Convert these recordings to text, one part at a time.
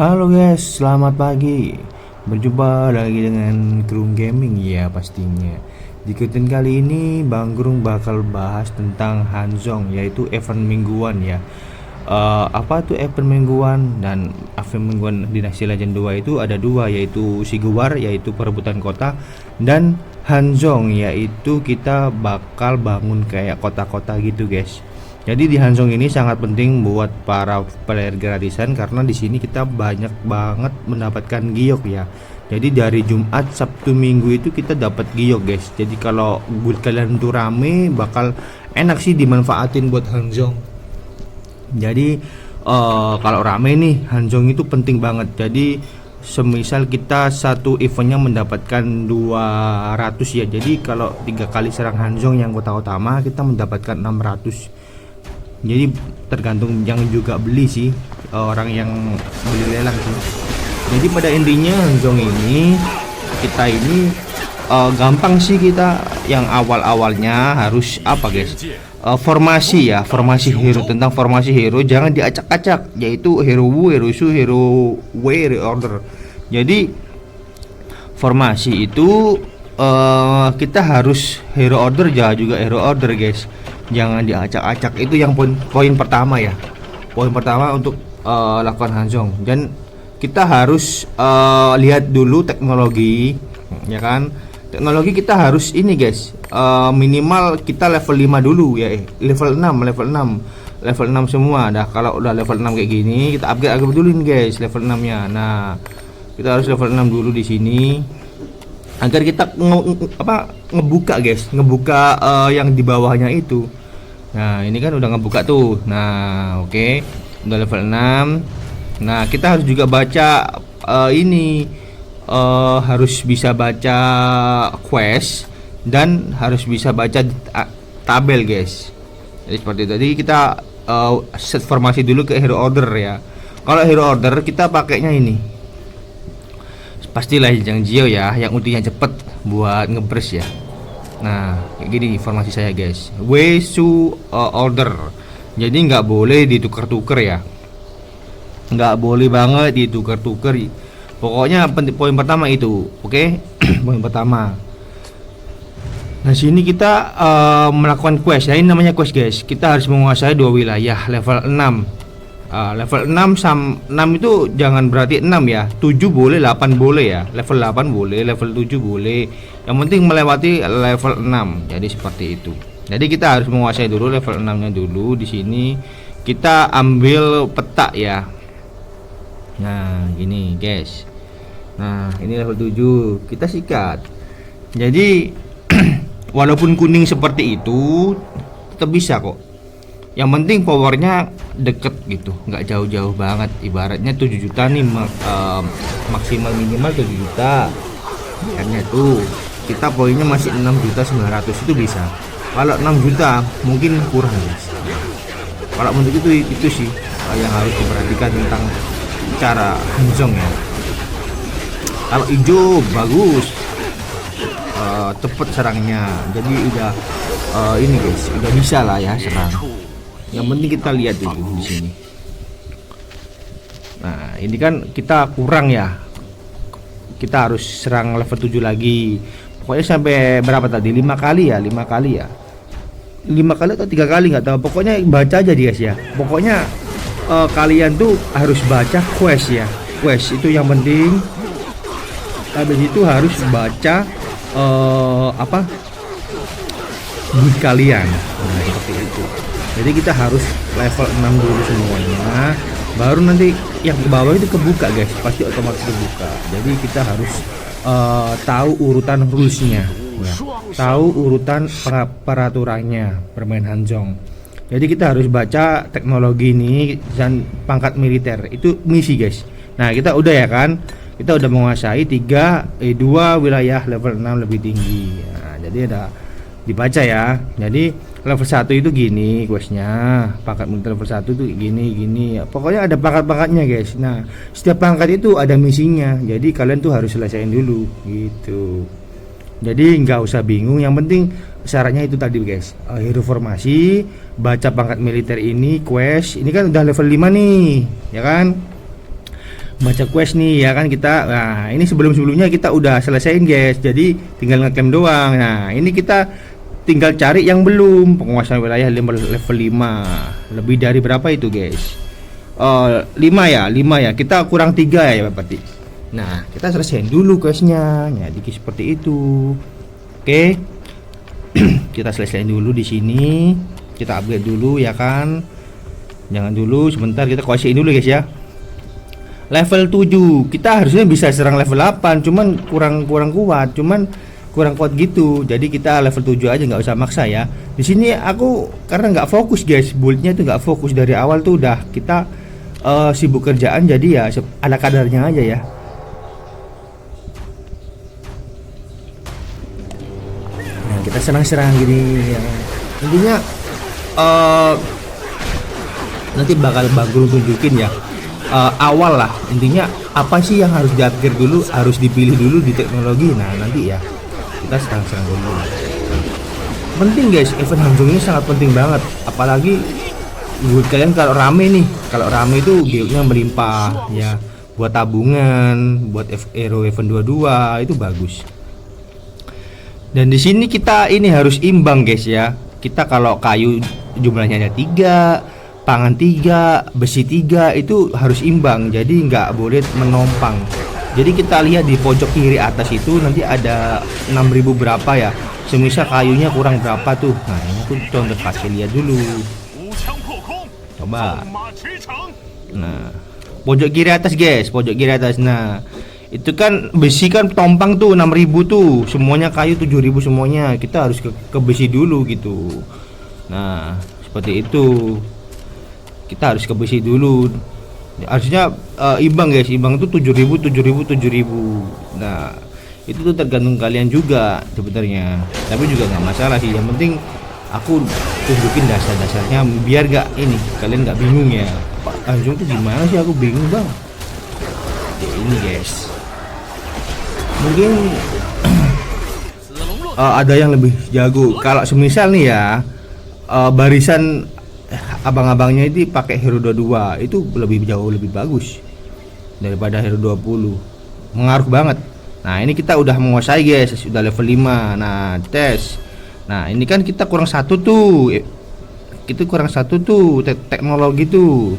Halo guys, selamat pagi. Berjumpa lagi dengan Grung Gaming ya pastinya. Di konten kali ini Bang Grung bakal bahas tentang Hanzhong, yaitu event mingguan ya. Apa tuh event mingguan? Dan event mingguan Dinasti Legend 2 itu ada dua, yaitu Sigewar yaitu perebutan kota, dan Hanzhong yaitu kita bakal bangun kayak kota-kota gitu guys. Jadi di Hanzhong ini sangat penting buat para player gratisan karena di sini kita banyak banget mendapatkan giok ya. Jadi dari Jumat, Sabtu, Minggu itu kita dapat giok guys. Jadi kalau guild kalian tuh rame bakal enak sih dimanfaatin buat Hanzhong. Jadi kalau rame nih Hanzhong itu penting banget. Jadi semisal kita satu eventnya mendapatkan 200 ya. Jadi kalau 3 kali serang Hanzhong yang kota utama kita mendapatkan 600. Jadi tergantung yang juga beli sih, orang yang beli lelang sih. Jadi pada intinya Hanzhong ini kita ini gampang sih. Kita yang awalnya harus apa guys, formasi ya, formasi hero. Tentang formasi hero jangan diacak-acak, yaitu hero Wu, hero Shu, hero Wei, hero Order. Jadi formasi itu kita harus hero order juga hero order guys, jangan diacak-acak. Itu yang poin pertama ya, poin pertama untuk lakukan Hanzhong. Dan kita harus lihat dulu teknologi ya kan. Teknologi kita harus ini guys, minimal kita level 5 dulu ya, level 6 semua dah. Kalau udah level 6 kayak gini kita upgrade dulu nih guys level 6 nya. Nah kita harus level 6 dulu di sini agar kita ngebuka guys, ngebuka yang di bawahnya itu. Nah ini kan udah ngebuka tuh. Nah oke, udah level 6. Nah kita harus juga baca ini harus bisa baca quest dan harus bisa baca tabel guys. Jadi seperti itu. Jadi kita set formasi dulu ke hero order ya. Kalau hero order kita pakainya ini pastilah yang Jio ya, yang ultinya cepet buat ngebres ya. Nah kayak gini informasi saya guys, Wei Shu order. Jadi nggak boleh ditukar-tukar ya, nggak boleh banget ditukar-tukar. Pokoknya poin pertama itu, oke? Poin pertama. Nah sini kita melakukan quest ya, ini namanya quest guys. Kita harus menguasai 2 wilayah level 6. Level 6 itu jangan berarti 6 ya, 7 boleh, 8 boleh ya. Level 8 boleh, level 7 boleh. Yang penting melewati level 6. Jadi seperti itu. Jadi kita harus menguasai dulu level 6-nya dulu. Di sini kita ambil peta ya. Nah, gini, guys. Nah, ini level 7. Kita sikat. Jadi walaupun kuning seperti itu tetap bisa kok. Yang penting powernya deket gitu, nggak jauh-jauh banget. Ibaratnya 7 juta nih maksimal minimal 7 juta. Akhirnya tuh kita poinnya masih 6.900.000 itu bisa. Kalau 6 juta mungkin kurang guys. Kalau menurut itu sih yang harus diperhatikan tentang cara Hanzhong ya. Kalau hijau bagus, cepet serangnya. Jadi udah ini guys, udah bisa lah ya serang. Yang penting kita lihat dulu di sini. Nah, ini kan kita kurang ya. Kita harus serang level 7 lagi. Pokoknya sampai berapa tadi? 5 kali ya, 5 kali ya. 5 kali atau 3 kali nggak tahu. Pokoknya baca aja guys ya. Pokoknya kalian tuh harus baca quest ya. Quest itu yang penting. Habis itu harus baca guide kalian. Nah, seperti itu. Jadi kita harus level 6 dulu semuanya, baru nanti yang ke bawah itu kebuka guys, pasti otomatis kebuka. Jadi kita harus tahu urutan rulesnya ya, tahu urutan peraturannya bermain Hanzhong. Jadi kita harus baca teknologi ini dan pangkat militer itu misi guys. Nah kita udah ya kan, kita udah menguasai 2 wilayah level 6 lebih tinggi. Nah, jadi ada dibaca ya. Jadi level 1 itu gini questnya, pangkat militer level 1 itu gini pokoknya ada pangkat-pangkatnya guys. Nah setiap pangkat itu ada misinya, jadi kalian tuh harus selesaiin dulu gitu. Jadi nggak usah bingung, yang penting syaratnya itu tadi guys, hero formasi, baca pangkat militer ini, quest ini kan udah level 5 nih ya kan. baca quest nih ya kan kita. Nah ini sebelumnya kita udah selesaiin guys, jadi tinggal ngeklaim doang. Nah ini kita tinggal cari yang belum, penguasaan wilayah level 5. Lebih dari berapa itu guys? 5 ya, kita kurang 3 ya berarti. Nah kita selesaiin dulu questnya, jadi seperti itu. Oke. Kita selesaiin dulu di sini, kita upgrade dulu ya kan. Jangan dulu, sebentar kita kuasain dulu guys ya. Level 7 kita harusnya bisa serang level 8, cuman kurang kuat, kurang kuat gitu. Jadi kita level 7 aja, nggak usah maksa ya. Di sini aku karena nggak fokus guys, buildnya itu nggak fokus dari awal tuh udah kita sibuk kerjaan, jadi ya ada kadarnya aja ya. Nah kita serang gini ya. Intinya nanti bakal Bagro tunjukin ya. Awal lah intinya apa sih yang harus diupgrade dulu, harus dipilih dulu di teknologi. Nah nanti ya kita serang dulu. Penting guys, event Hanzong ini sangat penting banget, apalagi buat kalian kalau rame nih. Kalau rame itu guildnya melimpah ya, buat tabungan, buat hero event 22 itu bagus. Dan di sini kita ini harus imbang guys ya. Kita kalau kayu jumlahnya ada 3, pangan 3, besi 3 itu harus imbang, jadi nggak boleh menompang. Jadi kita lihat di pojok kiri atas itu nanti ada 6.000 berapa ya, semisal kayunya kurang berapa tuh. Nah ini tuh contoh kasih lihat dulu, coba. Nah pojok kiri atas guys, pojok kiri atas. Nah itu kan besi kan tompang tuh 6.000 tuh, semuanya kayu 7.000 semuanya. Kita harus ke besi dulu gitu. Nah seperti itu, kita harus ke besi dulu. Harusnya imbang guys, imbang itu 7.000. Nah itu tuh tergantung kalian juga sebenarnya, tapi juga nggak masalah sih. Yang penting aku tunjukin dasar-dasarnya biar gak ini kalian nggak bingung ya. Pak Hanzong tuh gimana sih, aku bingung bang. Ya, ini guys mungkin ada yang lebih jago. Kalau semisal nih ya barisan abang-abangnya itu pakai hero 22 itu jauh lebih bagus daripada hero 20, mengaruh banget. Nah ini kita udah menguasai guys, sudah level 5. Nah tes, nah ini kan kita kurang satu tuh, teknologi tuh.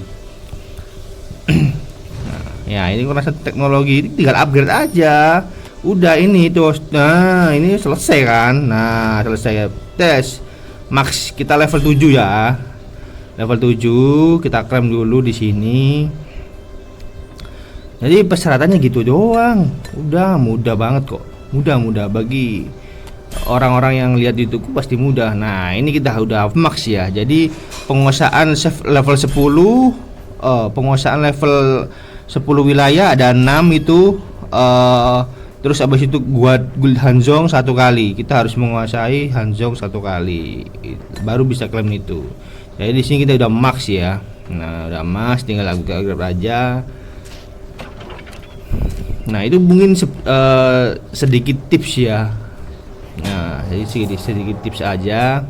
Nah, ya ini kurang satu teknologi, tinggal upgrade aja udah ini tuh. Nah ini selesai kan. Nah selesai tes max, kita level 7 ya. Level 7 kita klaim dulu di sini. Jadi persyaratannya gitu doang. Udah mudah banget kok. Mudah bagi orang-orang yang lihat di YouTube pasti mudah. Nah, ini kita udah max ya. Jadi penguasaan level 10, penguasaan level 10 wilayah ada 6 itu. Terus abis itu guild Hanzong 1 kali. Kita harus menguasai Hanzong 1 kali baru bisa klaim itu. Jadi di sini kita udah max ya. Nah udah max, tinggal upgrade aja. Nah itu mungkin sedikit tips ya. Nah jadi sedikit tips aja.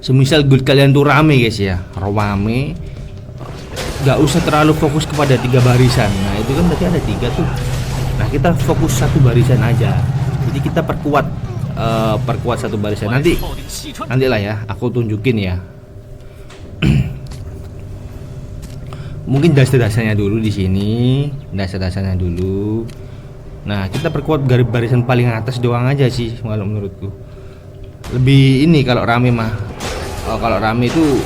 Semisal guild kalian tuh rame guys ya, rame, nggak usah terlalu fokus kepada 3 barisan. Nah itu kan berarti ada 3 tuh. Nah kita fokus 1 barisan aja. Jadi kita perkuat 1 barisan. Nantilah ya, aku tunjukin ya. Mungkin dasar-dasarnya dulu di sini, dasar-dasarnya dulu. Nah kita perkuat barisan paling atas doang aja sih kalau menurutku. Lebih ini kalau rame mah. Kalau rame itu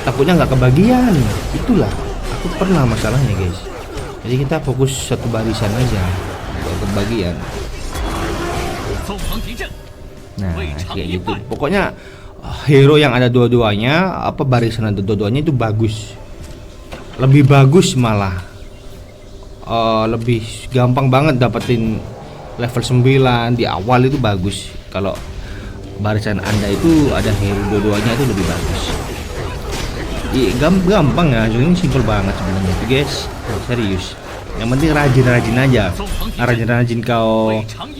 takutnya nggak kebagian. Itulah aku pernah masalahnya guys. Jadi kita fokus 1 barisan aja, nggak kebagian. Nah kayak gitu. Pokoknya hero yang ada dua-duanya, barisan ada dua-duanya itu bagus. Lebih bagus malah. Lebih gampang banget dapetin level 9 di awal itu bagus. Kalau barisan Anda itu ada hero dua-duanya itu lebih bagus. Gampang ya, ini simple banget sebenarnya itu guys. Serius. Yang penting rajin aja. Rajin kau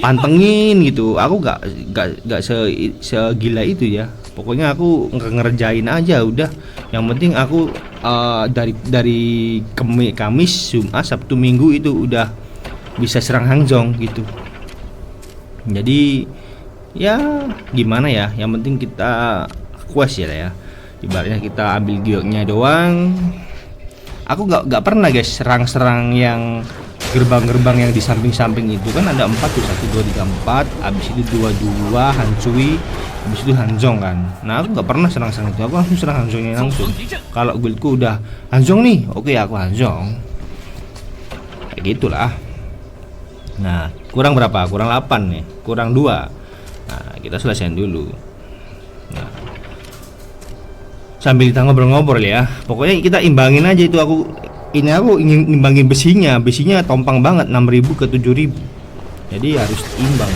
pantengin gitu. Aku gak segila itu ya. Pokoknya aku ngerjain aja udah. Yang penting aku dari Kamis, Jumat, Sabtu, Minggu itu udah bisa serang Hang Zhong gitu. Jadi ya gimana ya, yang penting kita quest ya. Ibaratnya kita ambil gioknya doang. Aku nggak pernah guys serang yang gerbang-gerbang yang di samping-samping itu kan ada 4 tuh, 1 2 3 4, habis itu 2 Hansui, habis itu Hanzong kan. Nah aku nggak pernah serang itu, aku langsung serang Hanzongnya langsung. Kalau guildku udah Hanzong nih, oke aku Hanzong, kayak gitulah. Nah kurang berapa? Kurang 8 nih, kurang 2. Nah kita selesaiin dulu. Nah sambil kita ngobrol-ngobrol ya, pokoknya kita imbangin aja itu. Aku ingin imbangin besinya tompang banget 6.000 ke 7.000, jadi harus imbang.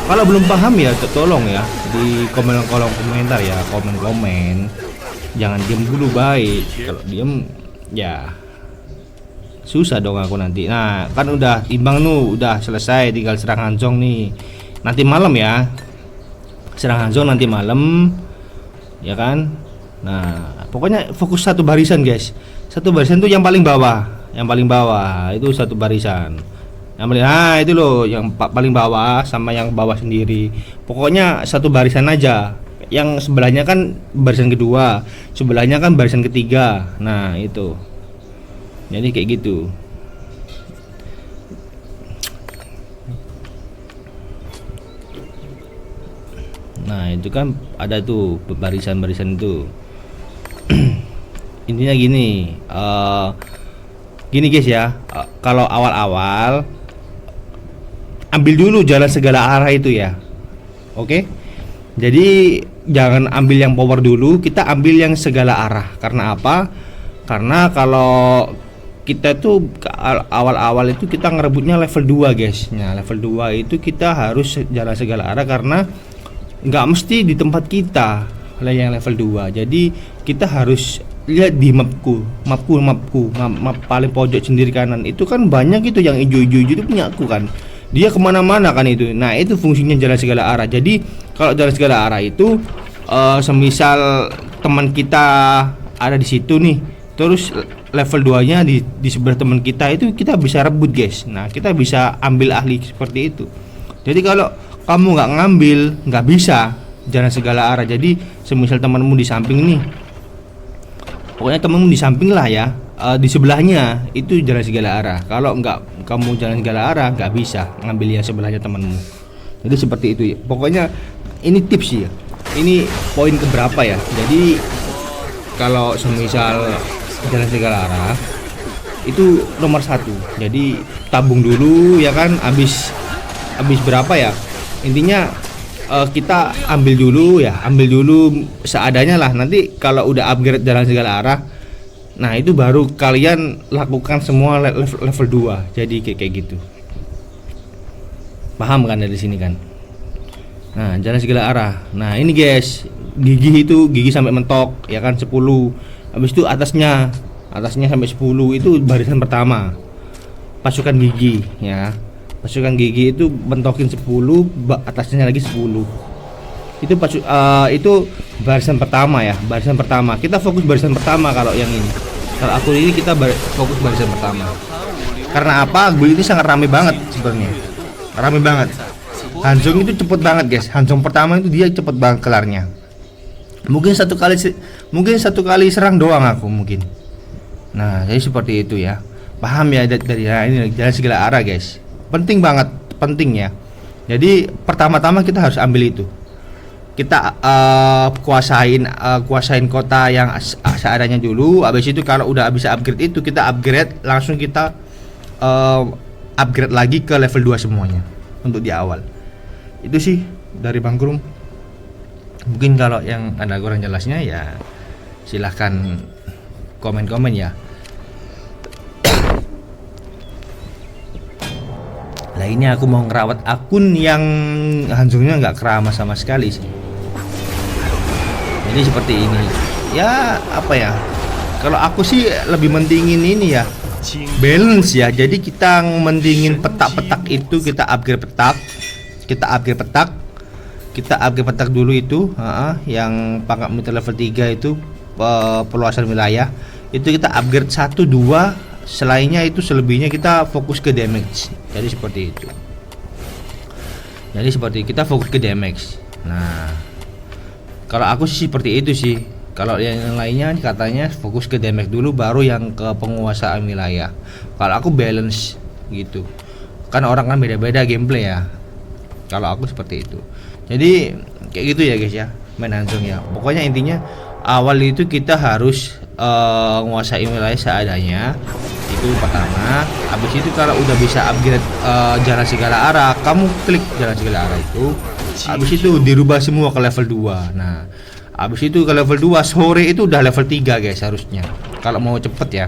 Kalau belum paham ya tolong ya di kolom komentar ya, komen, jangan diem dulu, baik. Kalau diem ya susah dong aku nanti. Nah kan udah imbang nu, udah selesai, tinggal serang Hanzong nih nanti malam ya, serang Hanzong nanti malam ya kan. Nah pokoknya fokus satu barisan guys. Satu barisan tuh yang paling bawah itu satu barisan. Yang paling, nah itu loh yang paling bawah sama yang bawah sendiri. Pokoknya satu barisan aja. Yang sebelahnya kan barisan kedua, sebelahnya kan barisan ketiga. Nah itu. Jadi kayak gitu. Nah itu kan ada tuh barisan-barisan itu. Intinya gini, gini guys ya, kalau awal-awal ambil dulu jalan segala arah itu ya, oke? Jadi jangan ambil yang power dulu, kita ambil yang segala arah. Karena apa? Karena kalau kita tuh awal-awal itu kita ngerebutnya level 2 guys. Nah level 2 itu kita harus jalan segala arah, karena nggak mesti di tempat kita yang level 2. Jadi kita harus lihat di mapku map paling pojok sendiri kanan itu kan banyak itu yang hijau-hijau itu punya aku kan, dia kemana-mana kan itu. Nah itu fungsinya jalan segala arah. Jadi kalau jalan segala arah itu semisal teman kita ada di situ nih, terus level 2 nya di sebelah teman kita itu, kita bisa rebut guys. Nah kita bisa ambil ahli seperti itu. Jadi kalau kamu nggak ngambil, nggak bisa jalan segala arah. Jadi semisal temanmu di samping nih, pokoknya temanmu di samping lah ya, di sebelahnya itu jalan segala arah. Kalau nggak kamu jalan segala arah, nggak bisa ngambil yang sebelahnya temanmu. Jadi seperti itu ya. Pokoknya ini tips ya. Ini poin keberapa ya. Jadi kalau semisal jalan segala arah itu nomor 1. Jadi tabung dulu ya kan, habis berapa ya. Intinya kita ambil dulu seadanya lah. Nanti kalau udah upgrade jalan segala arah, nah itu baru kalian lakukan semua level 2. Jadi kayak gitu. Paham kan dari sini kan? Nah, jalan segala arah. Nah, ini guys, gigi sampai mentok ya kan 10. Habis itu atasnya sampai 10 itu barisan pertama. Pasukan gigi ya. Pasukan gigi itu bentokin 10, atasnya lagi 10. Itu barisan pertama ya, barisan pertama. Kita fokus barisan pertama kalau yang ini. Kalau aku ini kita fokus barisan pertama. Karena apa? Gue ini sangat rame banget sebenarnya. Rame banget. Hanzong itu cepet banget guys. Hanzong pertama itu dia cepet banget kelarnya. Mungkin satu kali serang doang aku mungkin. Nah, jadi seperti itu ya. Paham ya dari ini jalan segala arah guys. Penting banget, penting ya. Jadi pertama-tama kita harus ambil itu. Kita kuasain kota yang seadanya dulu. Habis itu kalau udah bisa upgrade itu, kita upgrade langsung, kita upgrade lagi ke level 2 semuanya untuk di awal. Itu sih dari Bang Krum. Mungkin kalau yang ada kurang jelasnya ya silahkan komen-komen ya. Nah ini aku mau ngerawat akun yang Hanzongnya nggak keramas sama sekali sih. Jadi seperti ini. Ya apa ya? Kalau aku sih lebih mentingin ini ya, balance ya. Jadi kita mentingin petak-petak itu, kita upgrade petak. kita upgrade petak dulu itu, yang pangkat militer level 3 itu perluasan wilayah. Itu kita upgrade 1 2, selainnya itu selebihnya kita fokus ke damage. Jadi seperti itu. Jadi seperti kita fokus ke damage. Nah, kalau aku sih seperti itu sih. Kalau yang lainnya katanya fokus ke damage dulu baru yang ke penguasaan wilayah. Kalau aku balance gitu. Kan orang kan beda-beda gameplay ya. Kalau aku seperti itu. Jadi kayak gitu ya guys ya, main Hanzong ya. Pokoknya intinya awal itu kita harus nguasain wilayah seadanya. Itu pertama. Habis itu kalau udah bisa upgrade jalan segala arah, kamu klik jalan segala arah itu. Habis itu dirubah semua ke level 2. Nah, habis itu ke level 2 sore itu udah level 3 guys harusnya. Kalau mau cepet ya.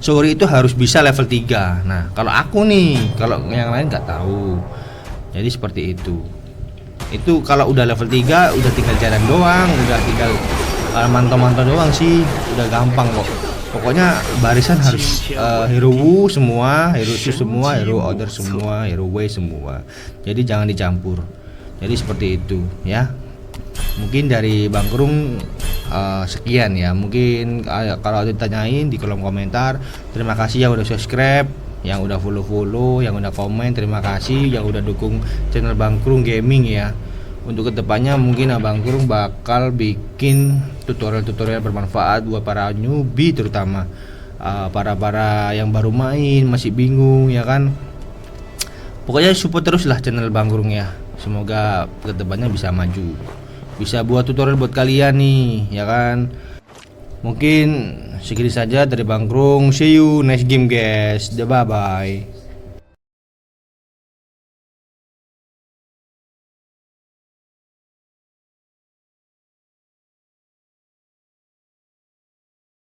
Sore itu harus bisa level 3. Nah, kalau aku nih, kalau yang lain nggak tahu. Jadi seperti itu. Itu kalau udah level 3 udah tinggal jalan doang, udah tinggal mantau-mantau doang sih, udah gampang kok. Pokoknya barisan harus hero Wu semua, hero Shu semua, hero Order semua, hero Wei semua. Jadi jangan dicampur. Jadi seperti itu ya. Mungkin dari Bang Krung sekian ya. Mungkin kalau ada ditanyain di kolom komentar. Terima kasih yang udah subscribe, yang udah follow, yang udah komen. Terima kasih yang udah dukung channel Bang Krung Gaming ya. Untuk kedepannya mungkin Abang Krung bakal bikin tutorial-tutorial bermanfaat buat para newbie, terutama para yang baru main masih bingung ya kan. Pokoknya support terus lah channel Bang Krung ya. Semoga kedepannya bisa maju, bisa buat tutorial buat kalian nih ya kan. Mungkin segini saja dari Bang Krung. See you next game guys. Bye bye.